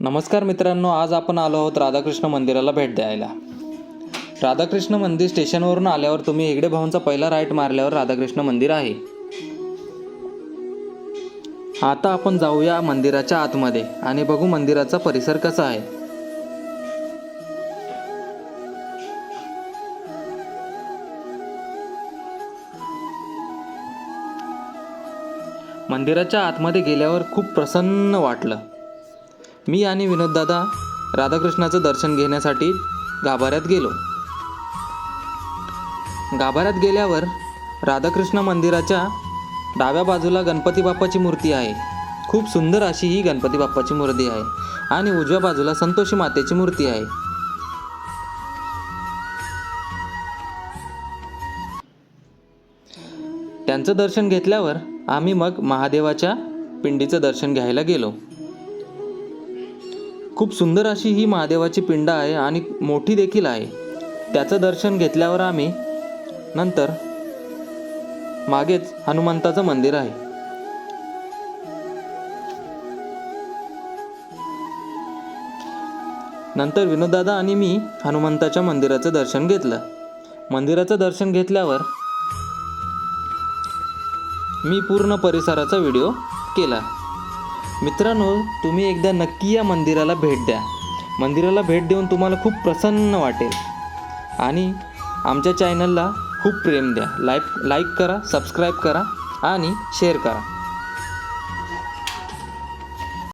नमस्कार मित्रांनो, आज आपण आलो आहोत राधाकृष्ण मंदिराला भेट द्यायला। राधाकृष्ण मंदिर स्टेशनवरून आल्यावर तुम्ही हेगडे भाऊंचा पहिला राईट मारल्यावर राधाकृष्ण मंदिर आहे। आता आपण जाऊया मंदिराच्या आतमध्ये आणि बघू मंदिराचा परिसर कसा आहे। मंदिराच्या आतमध्ये गेल्यावर खूप प्रसन्न वाटलं। मी आणि विनोददादा राधाकृष्णाचं दर्शन घेण्यासाठी गाभाऱ्यात गेलो। गाभाऱ्यात गेल्यावर राधाकृष्ण मंदिराच्या डाव्या बाजूला गणपती बाप्पाची मूर्ती आहे। खूप सुंदर अशी ही गणपती बाप्पाची मूर्ती आहे आणि उजव्या बाजूला संतोषी मातेची मूर्ती आहे। त्यांचं दर्शन घेतल्यावर आम्ही मग महादेवाच्या पिंडीचं दर्शन घ्यायला गेलो। खूप सुंदर अशी ही महादेवाची पिंड आहे आणि मोठी देखील आहे। त्याचं दर्शन घेतल्यावर आम्ही नंतर मागेच हनुमंताचं मंदिर आहे। नंतर विनोददादा आणि मी हनुमंताच्या मंदिराचं दर्शन घेतलं। मंदिराचं दर्शन घेतल्यावर मी पूर्ण परिसराचा व्हिडिओ केला। मित्रांनो, तुम्ही एकदा नक्की या मंदिराला भेट द्या। मंदिराला भेट देऊन तुम्हाला खूप प्रसन्न वाटेल आणि आमच्या चॅनलला खूप प्रेम द्या। लाईक करा, सबस्क्राईब करा आणि शेअर करा।